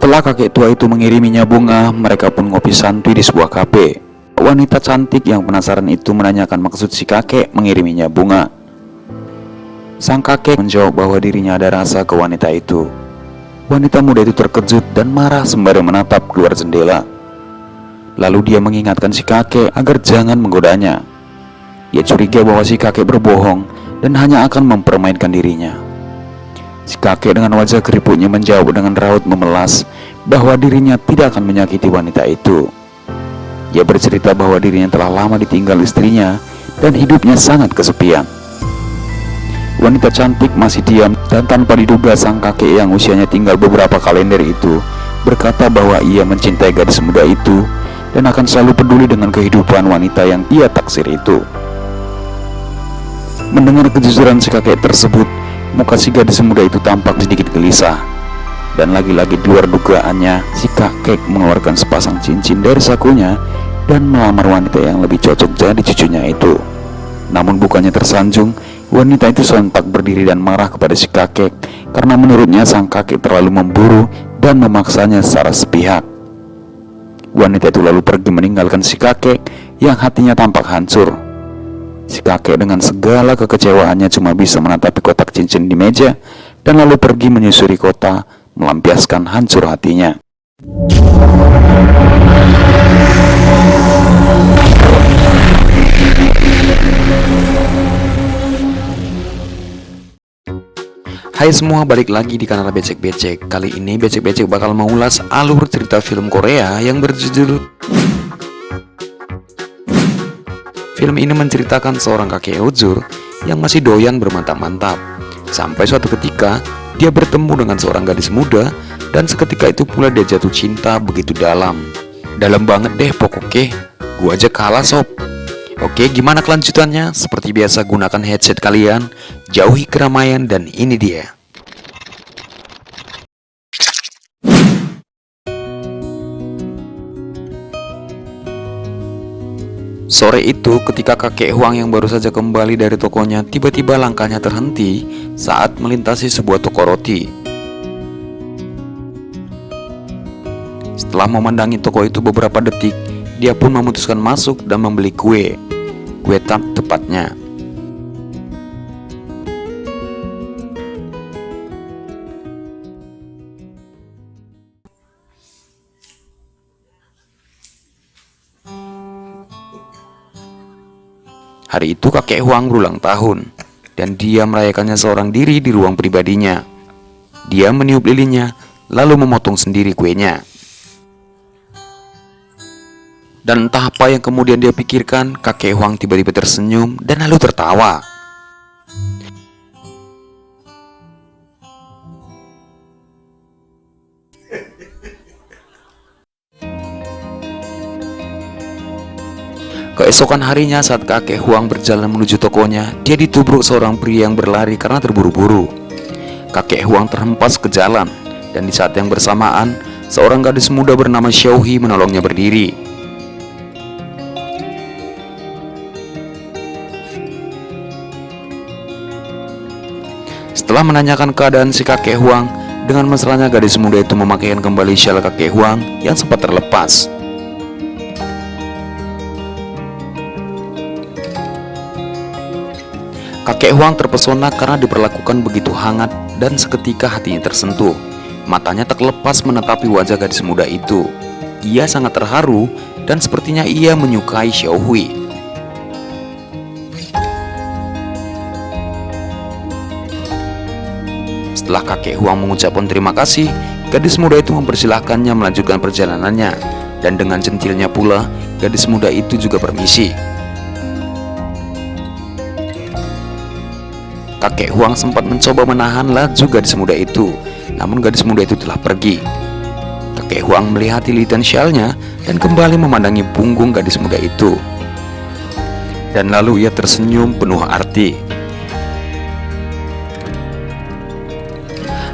Setelah kakek tua itu mengiriminya bunga, mereka pun ngopi santuy di sebuah kafe. Wanita cantik yang penasaran itu menanyakan maksud si kakek mengiriminya bunga. Sang kakek menjawab bahwa dirinya ada rasa ke wanita itu. Wanita muda itu terkejut dan marah sembari menatap keluar jendela. Lalu dia mengingatkan si kakek agar jangan menggodanya. Dia curiga bahwa si kakek berbohong dan hanya akan mempermainkan dirinya. Si kakek dengan wajah keriputnya menjawab dengan raut memelas bahwa dirinya tidak akan menyakiti wanita itu. Dia bercerita bahwa dirinya telah lama ditinggal istrinya dan hidupnya sangat kesepian. Wanita cantik masih diam dan tanpa diduga sang kakek yang usianya tinggal beberapa kalender itu berkata bahwa ia mencintai gadis muda itu dan akan selalu peduli dengan kehidupan wanita yang ia taksir itu. Mendengar kejujuran si kakek tersebut, muka si gadis muda itu tampak sedikit gelisah. Dan lagi-lagi di luar dugaannya, si kakek mengeluarkan sepasang cincin dari sakunya dan melamar wanita yang lebih cocok jadi cucunya itu. Namun bukannya tersanjung, wanita itu sontak berdiri dan marah kepada si kakek karena menurutnya sang kakek terlalu memburu dan memaksanya secara sepihak. Wanita itu lalu pergi meninggalkan si kakek yang hatinya tampak hancur. Si kakek dengan segala kekecewaannya cuma bisa menatapi kotak cincin di meja dan lalu pergi menyusuri kota, melampiaskan hancur hatinya. Hai semua, balik lagi di kanal Becek Becek. Kali ini Becek Becek bakal mengulas alur cerita film Korea yang berjudul. Film ini menceritakan seorang kakek Ojur yang masih doyan bermantap-mantap. Sampai suatu ketika dia bertemu dengan seorang gadis muda dan seketika itu pula dia jatuh cinta begitu dalam. Dalam banget deh pokoknya, gua aja kalah sob. Oke, gimana kelanjutannya? Seperti biasa gunakan headset kalian, jauhi keramaian dan ini dia. Sore itu ketika kakek Huang yang baru saja kembali dari tokonya tiba-tiba langkahnya terhenti saat melintasi sebuah toko roti. Setelah memandangi toko itu beberapa detik, dia pun memutuskan masuk dan membeli kue tart tepatnya. Hari itu kakek Huang berulang tahun dan dia merayakannya seorang diri di ruang pribadinya. Dia meniup lilinnya lalu memotong sendiri kuenya. Dan entah apa yang kemudian dia pikirkan, kakek Huang tiba-tiba tersenyum dan lalu tertawa. Keesokan harinya saat kakek Huang berjalan menuju tokonya, dia ditubruk seorang pria yang berlari karena terburu-buru. Kakek Huang terhempas ke jalan dan di saat yang bersamaan, seorang gadis muda bernama Xiaohi menolongnya berdiri. Setelah menanyakan keadaan si kakek Huang, dengan mesranya gadis muda itu memakaikan kembali syal kakek Huang yang sempat terlepas. Kakek Huang terpesona karena diperlakukan begitu hangat dan seketika hatinya tersentuh. Matanya tak lepas menetapi wajah gadis muda itu. Ia sangat terharu dan sepertinya ia menyukai Xiaohui. Setelah kakek Huang mengucapkan terima kasih, gadis muda itu mempersilahkannya melanjutkan perjalanannya. Dan dengan centilnya pula, gadis muda itu juga permisi. Kakek Huang sempat mencoba menahan laju gadis muda itu, namun gadis muda itu telah pergi. Kakek Huang melihat lilitan syalnya dan kembali memandangi punggung gadis muda itu. Dan lalu ia tersenyum penuh arti.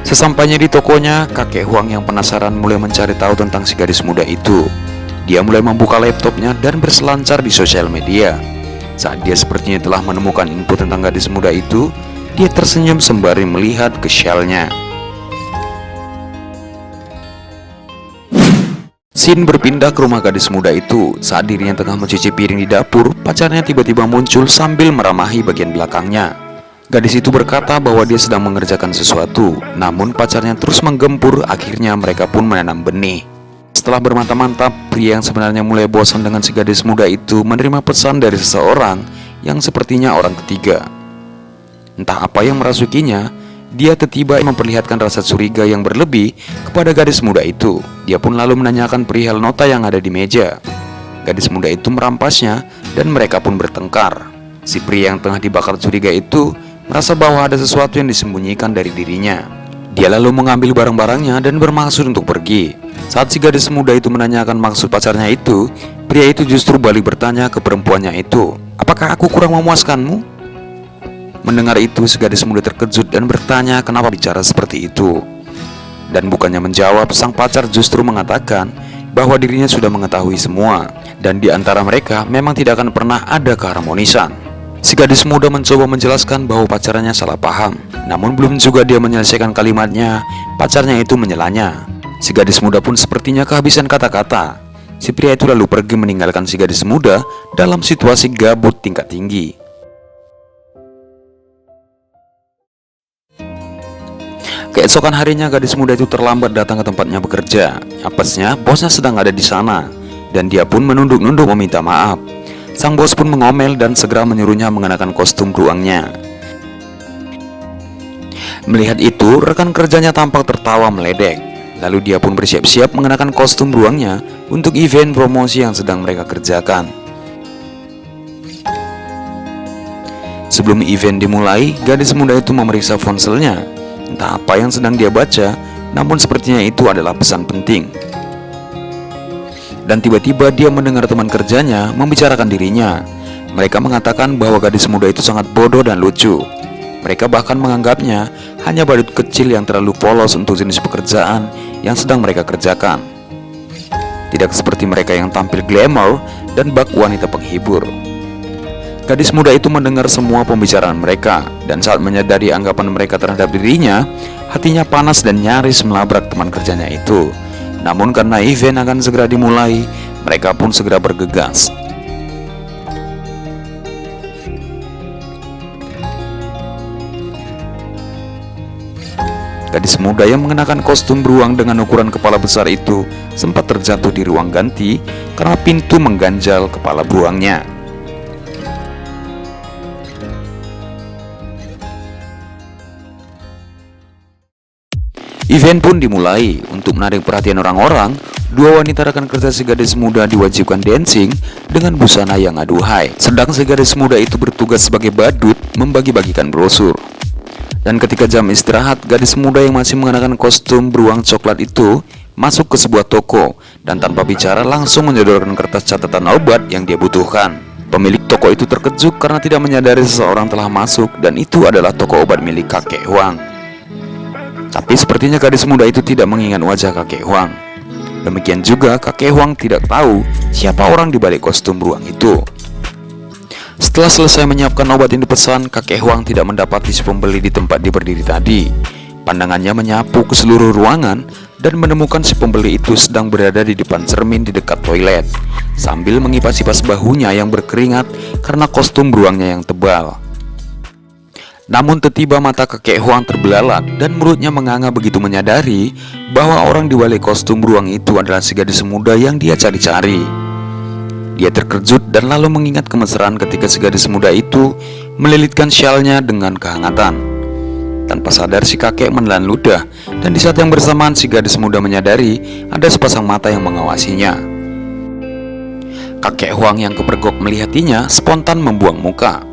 Sesampainya di tokonya, kakek Huang yang penasaran mulai mencari tahu tentang si gadis muda itu. Dia mulai membuka laptopnya dan berselancar di sosial media. Saat dia sepertinya telah menemukan info tentang gadis muda itu, dia tersenyum sembari melihat ke syalnya. Scene berpindah ke rumah gadis muda itu. Saat dirinya tengah mencuci piring di dapur, pacarnya tiba-tiba muncul sambil meramahi bagian belakangnya. Gadis itu berkata bahwa dia sedang mengerjakan sesuatu, namun pacarnya terus menggempur. Akhirnya mereka pun menanam benih. Setelah bermantap-mantap, pria yang sebenarnya mulai bosan dengan si gadis muda itu menerima pesan dari seseorang yang sepertinya orang ketiga. Entah apa yang merasukinya, dia tiba-tiba memperlihatkan rasa curiga yang berlebih kepada gadis muda itu. Dia pun lalu menanyakan perihal nota yang ada di meja. Gadis muda itu merampasnya dan mereka pun bertengkar. Si pria yang tengah dibakar curiga itu merasa bahwa ada sesuatu yang disembunyikan dari dirinya. Dia lalu mengambil barang-barangnya dan bermaksud untuk pergi. Saat si gadis muda itu menanyakan maksud pacarnya itu, pria itu justru balik bertanya ke perempuannya itu, "Apakah aku kurang memuaskanmu?" Mendengar itu, si gadis muda terkejut dan bertanya kenapa bicara seperti itu. Dan bukannya menjawab, sang pacar justru mengatakan bahwa dirinya sudah mengetahui semua, dan di antara mereka memang tidak akan pernah ada keharmonisan. Si gadis muda mencoba menjelaskan bahwa pacarnya salah paham, namun belum juga dia menyelesaikan kalimatnya, pacarnya itu menyelanya. Si gadis muda pun sepertinya kehabisan kata-kata. Si pria itu lalu pergi meninggalkan si gadis muda dalam situasi gabut tingkat tinggi. Keesokan harinya, gadis muda itu terlambat datang ke tempatnya bekerja. Apesnya, bosnya sedang ada di sana, dan dia pun menunduk-nunduk meminta maaf. Sang bos pun mengomel dan segera menyuruhnya mengenakan kostum beruangnya. Melihat itu, rekan kerjanya tampak tertawa meledek. Lalu dia pun bersiap-siap mengenakan kostum beruangnya untuk event promosi yang sedang mereka kerjakan. Sebelum event dimulai, gadis muda itu memeriksa ponselnya. Entah apa yang sedang dia baca, namun sepertinya itu adalah pesan penting. Dan tiba-tiba dia mendengar teman kerjanya membicarakan dirinya. Mereka mengatakan bahwa gadis muda itu sangat bodoh dan lucu. Mereka bahkan menganggapnya hanya badut kecil yang terlalu polos untuk jenis pekerjaan yang sedang mereka kerjakan. Tidak seperti mereka yang tampil glamour dan bak wanita penghibur. Gadis muda itu mendengar semua pembicaraan mereka, dan saat menyadari anggapan mereka terhadap dirinya, hatinya panas dan nyaris melabrak teman kerjanya itu. Namun karena event akan segera dimulai, mereka pun segera bergegas. Gadis muda yang mengenakan kostum beruang dengan ukuran kepala besar itu sempat terjatuh di ruang ganti karena pintu mengganjal kepala beruangnya. Event pun dimulai. Untuk menarik perhatian orang-orang, dua wanita rekan kerja si gadis muda diwajibkan dancing dengan busana yang aduhai. Sedang si gadis muda itu bertugas sebagai badut membagi-bagikan brosur. Dan ketika jam istirahat, gadis muda yang masih mengenakan kostum beruang coklat itu masuk ke sebuah toko dan tanpa bicara langsung menyodorkan kertas catatan obat yang dia butuhkan. Pemilik toko itu terkejut karena tidak menyadari seseorang telah masuk, dan itu adalah toko obat milik kakek Huang. Tapi sepertinya gadis muda itu tidak mengingat wajah kakek Huang. Demikian juga kakek Huang tidak tahu siapa orang di balik kostum beruang itu. Setelah selesai menyiapkan obat yang dipesan, kakek Huang tidak mendapati si pembeli di tempat dia berdiri tadi. Pandangannya menyapu ke seluruh ruangan dan menemukan si pembeli itu sedang berada di depan cermin di dekat toilet, sambil mengipas-ipas bahunya yang berkeringat karena kostum beruangnya yang tebal. Namun tiba-tiba mata kakek Huang terbelalak dan mulutnya menganga begitu menyadari bahwa orang di balik kostum beruang itu adalah si gadis muda yang dia cari-cari. Dia terkejut dan lalu mengingat kemesraan ketika si gadis muda itu melilitkan syalnya dengan kehangatan. Tanpa sadar si kakek menelan ludah, dan di saat yang bersamaan si gadis muda menyadari ada sepasang mata yang mengawasinya. Kakek Huang yang kepergok melihatnya spontan membuang muka.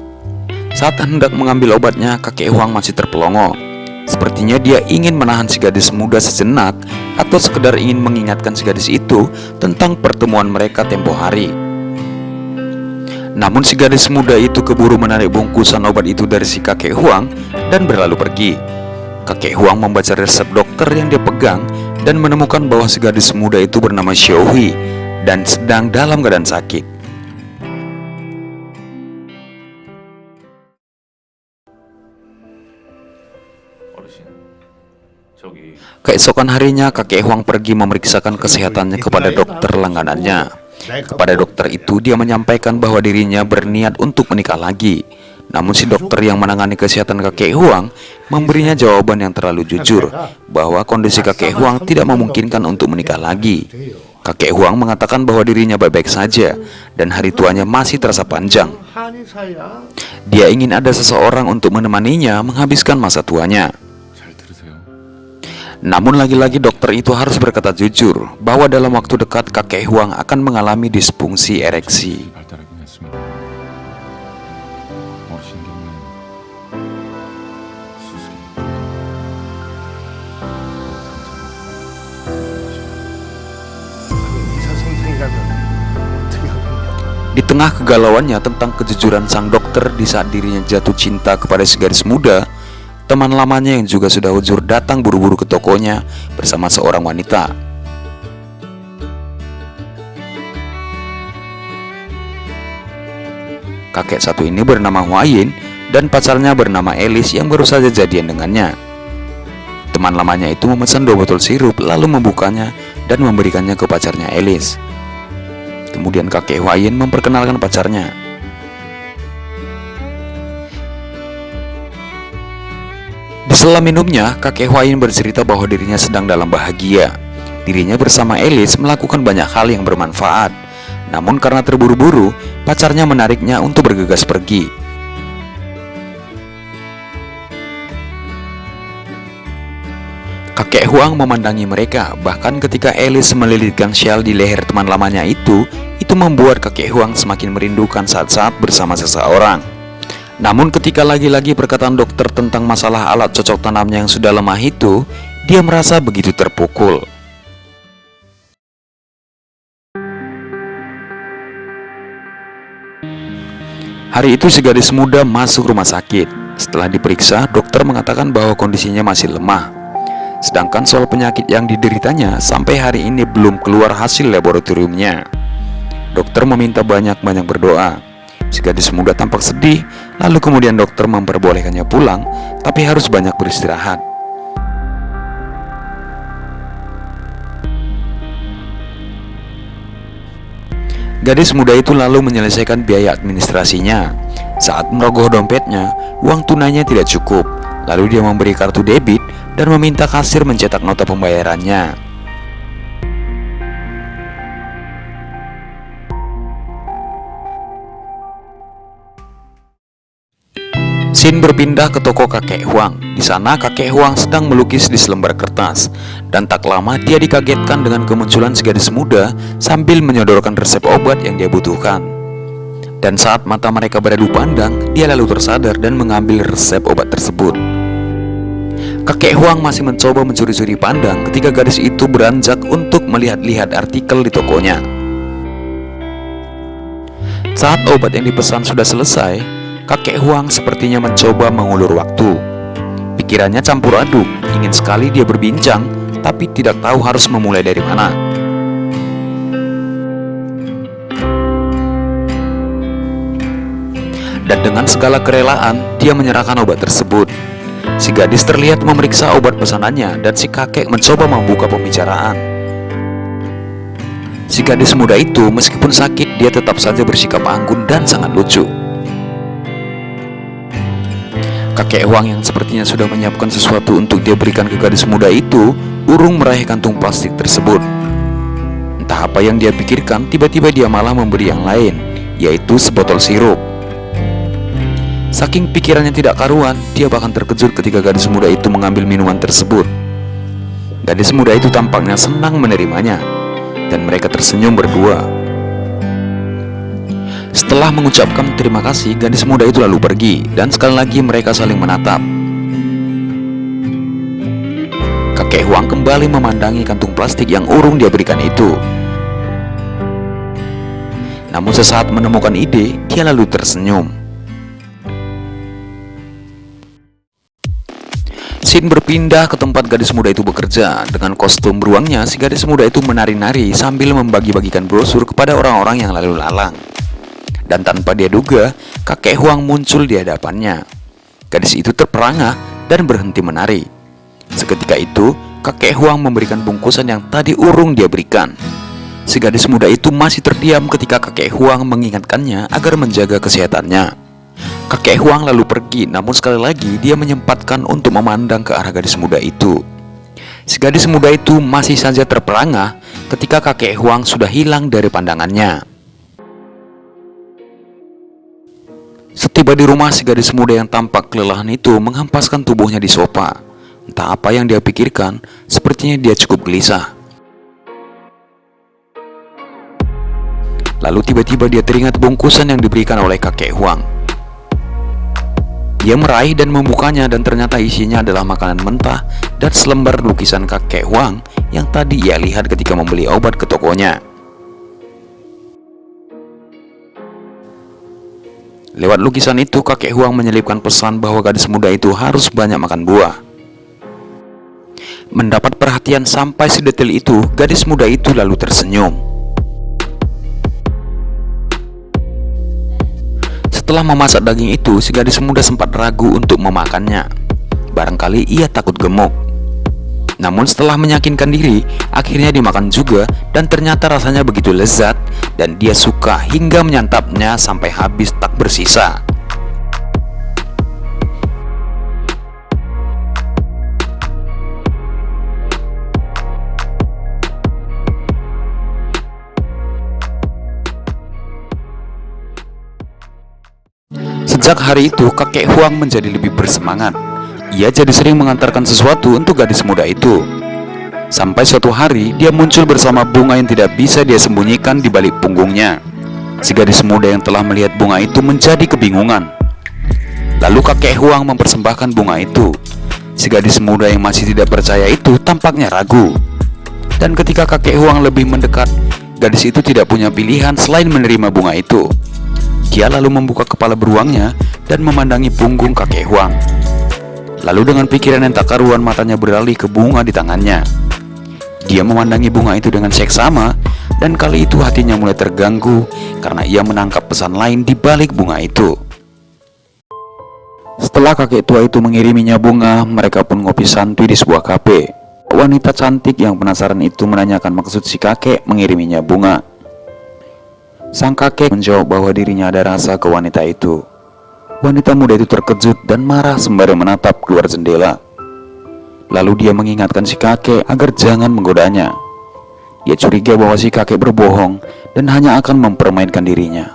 Saat hendak mengambil obatnya, kakek Huang masih terpelongo. Sepertinya dia ingin menahan si gadis muda sejenak, atau sekedar ingin mengingatkan si gadis itu tentang pertemuan mereka tempo hari. Namun si gadis muda itu keburu menarik bungkusan obat itu dari si kakek Huang dan berlalu pergi. Kakek Huang membaca resep dokter yang dia pegang dan menemukan bahwa si gadis muda itu bernama Xiaohui dan sedang dalam keadaan sakit. Keesokan harinya, kakek Huang pergi memeriksakan kesehatannya kepada dokter langganannya. Kepada dokter itu, dia menyampaikan bahwa dirinya berniat untuk menikah lagi. Namun si dokter yang menangani kesehatan kakek Huang memberinya jawaban yang terlalu jujur, bahwa kondisi kakek Huang tidak memungkinkan untuk menikah lagi. Kakek Huang mengatakan bahwa dirinya baik-baik saja dan hari tuanya masih terasa panjang. Dia ingin ada seseorang untuk menemaninya menghabiskan masa tuanya. Namun lagi-lagi dokter itu harus berkata jujur bahwa dalam waktu dekat kakek Huang akan mengalami disfungsi ereksi. Di tengah kegalauannya tentang kejujuran sang dokter di saat dirinya jatuh cinta kepada si gadis muda, teman lamanya yang juga sudah ujur datang buru-buru ke tokonya bersama seorang wanita. Kakek satu ini bernama Huayin dan pacarnya bernama Alice yang baru saja jadian dengannya. Teman lamanya itu memesan 2 botol sirup lalu membukanya dan memberikannya ke pacarnya Alice. Kemudian kakek Huayin memperkenalkan pacarnya. Di sela minumnya, kakek Huayin bercerita bahwa dirinya sedang dalam bahagia. Dirinya bersama Alice melakukan banyak hal yang bermanfaat. Namun karena terburu-buru, pacarnya menariknya untuk bergegas pergi. Kakek Huang memandangi mereka, bahkan ketika Alice melilitkan syal di leher teman lamanya itu membuat kakek Huang semakin merindukan saat-saat bersama seseorang. Namun ketika lagi-lagi perkataan dokter tentang masalah alat cocok tanamnya yang sudah lemah itu, dia merasa begitu terpukul. Hari itu si gadis muda masuk rumah sakit. Setelah diperiksa, dokter mengatakan bahwa kondisinya masih lemah. Sedangkan soal penyakit yang dideritanya sampai hari ini belum keluar hasil laboratoriumnya. Dokter meminta banyak-banyak berdoa. Si gadis muda tampak sedih, lalu kemudian dokter memperbolehkannya pulang, tapi harus banyak beristirahat. Gadis muda itu lalu menyelesaikan biaya administrasinya. Saat merogoh dompetnya, uang tunainya tidak cukup. Lalu dia memberi kartu debit dan meminta kasir mencetak nota pembayarannya. Scene berpindah ke toko kakek Huang. Di sana kakek Huang sedang melukis di selembar kertas. Dan tak lama dia dikagetkan dengan kemunculan si gadis muda sambil menyodorkan resep obat yang dia butuhkan. Dan saat mata mereka beradu pandang, dia lalu tersadar dan mengambil resep obat tersebut. Kakek Huang masih mencoba mencuri-curi pandang ketika gadis itu beranjak untuk melihat-lihat artikel di tokonya. Saat obat yang dipesan sudah selesai, kakek Huang sepertinya mencoba mengulur waktu. Pikirannya campur aduk, ingin sekali dia berbincang, tapi tidak tahu harus memulai dari mana. Dan dengan segala kerelaan, dia menyerahkan obat tersebut. Si gadis terlihat memeriksa obat pesanannya dan si kakek mencoba membuka pembicaraan. Si gadis muda itu meskipun sakit, dia tetap saja bersikap anggun dan sangat lucu. Kakek Huang yang sepertinya sudah menyiapkan sesuatu untuk dia berikan ke gadis muda itu, urung meraih kantung plastik tersebut. Entah apa yang dia pikirkan, tiba-tiba dia malah memberi yang lain, yaitu sebotol sirup. Saking pikirannya tidak karuan, dia bahkan terkejut ketika gadis muda itu mengambil minuman tersebut. Gadis muda itu tampaknya senang menerimanya, dan mereka tersenyum berdua. Setelah mengucapkan terima kasih, gadis muda itu lalu pergi, dan sekali lagi mereka saling menatap. Kakek Huang kembali memandangi kantung plastik yang urung dia berikan itu. Namun sesaat menemukan ide, dia lalu tersenyum. Scene berpindah ke tempat gadis muda itu bekerja. Dengan kostum beruangnya, si gadis muda itu menari-nari sambil membagi-bagikan brosur kepada orang-orang yang lalu lalang. Dan tanpa dia duga, kakek Huang muncul di hadapannya. Gadis itu terperangah dan berhenti menari. Seketika itu, kakek Huang memberikan bungkusan yang tadi urung dia berikan. Si gadis muda itu masih terdiam ketika kakek Huang mengingatkannya agar menjaga kesehatannya. Kakek Huang lalu pergi, namun sekali lagi dia menyempatkan untuk memandang ke arah gadis muda itu. Si gadis muda itu masih saja terperangah ketika kakek Huang sudah hilang dari pandangannya. Setiba di rumah, si gadis muda yang tampak kelelahan itu menghempaskan tubuhnya di sofa. Entah apa yang dia pikirkan, sepertinya dia cukup gelisah. Lalu tiba-tiba dia teringat bungkusan yang diberikan oleh kakek Huang. Dia meraih dan membukanya, dan ternyata isinya adalah makanan mentah dan selembar lukisan kakek Huang yang tadi ia lihat ketika membeli obat ke tokonya. Lewat lukisan itu, kakek Huang menyelipkan pesan bahwa gadis muda itu harus banyak makan buah. Mendapat perhatian sampai sedetail itu, gadis muda itu lalu tersenyum. Setelah memasak daging itu, si gadis muda sempat ragu untuk memakannya. Barangkali ia takut gemuk. Namun setelah meyakinkan diri, akhirnya dimakan juga, dan ternyata rasanya begitu lezat dan dia suka hingga menyantapnya sampai habis tak bersisa. Sejak hari itu, kakek Huang menjadi lebih bersemangat. Ia jadi sering mengantarkan sesuatu untuk gadis muda itu. Sampai suatu hari, dia muncul bersama bunga yang tidak bisa dia sembunyikan di balik punggungnya. Si gadis muda yang telah melihat bunga itu menjadi kebingungan. Lalu kakek Huang mempersembahkan bunga itu. Si gadis muda yang masih tidak percaya itu tampaknya ragu. Dan ketika kakek Huang lebih mendekat, gadis itu tidak punya pilihan selain menerima bunga itu. Dia lalu membuka kepala beruangnya dan memandangi punggung kakek Huang. Lalu dengan pikiran yang tak karuan, matanya beralih ke bunga di tangannya. Dia memandangi bunga itu dengan seksama, dan kali itu hatinya mulai terganggu karena ia menangkap pesan lain di balik bunga itu. Setelah kakek tua itu mengiriminya bunga, mereka pun ngopi santuy di sebuah kafe. Wanita cantik yang penasaran itu menanyakan maksud si kakek mengiriminya bunga. Sang kakek menjawab bahwa dirinya ada rasa ke wanita itu. Wanita muda itu terkejut dan marah sembari menatap keluar jendela. Lalu dia mengingatkan si kakek agar jangan menggodanya. Dia curiga bahwa si kakek berbohong dan hanya akan mempermainkan dirinya.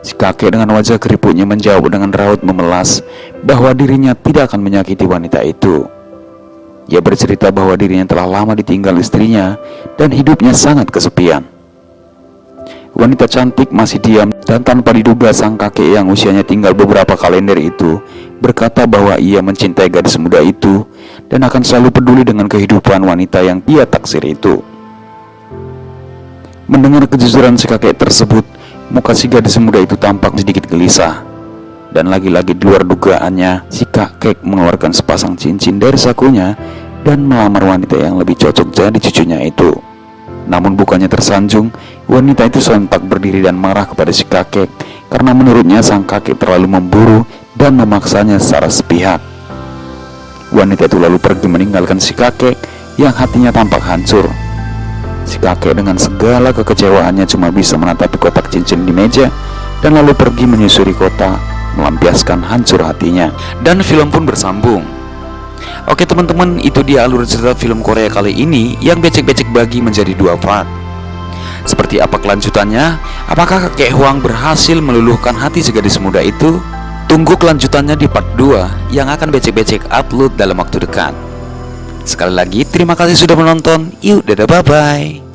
Si kakek dengan wajah keriputnya menjawab dengan raut memelas bahwa dirinya tidak akan menyakiti wanita itu. Dia bercerita bahwa dirinya telah lama ditinggal istrinya dan hidupnya sangat kesepian. Wanita cantik masih diam, dan tanpa diduga sang kakek yang usianya tinggal beberapa kalender itu berkata bahwa ia mencintai gadis muda itu dan akan selalu peduli dengan kehidupan wanita yang ia taksir itu. Mendengar kejujuran si kakek tersebut, muka si gadis muda itu tampak sedikit gelisah. Dan lagi-lagi di luar dugaannya, si kakek mengeluarkan sepasang cincin dari sakunya dan melamar wanita yang lebih cocok jadi cucunya itu. Namun bukannya tersanjung, wanita itu sontak berdiri dan marah kepada si kakek karena menurutnya sang kakek terlalu memburu dan memaksanya secara sepihak. Wanita itu lalu pergi meninggalkan si kakek yang hatinya tampak hancur. Si kakek dengan segala kekecewaannya cuma bisa menatapi kotak cincin di meja dan lalu pergi menyusuri kota, melampiaskan hancur hatinya. Dan film pun bersambung. Oke teman-teman, itu dia alur cerita film Korea kali ini yang becek-becek bagi menjadi 2 part. Seperti apa kelanjutannya? Apakah kakek Huang berhasil meluluhkan hati si gadis muda itu? Tunggu kelanjutannya di part 2 yang akan becek-becek upload dalam waktu dekat. Sekali lagi terima kasih sudah menonton. Yuk, dadah, bye-bye.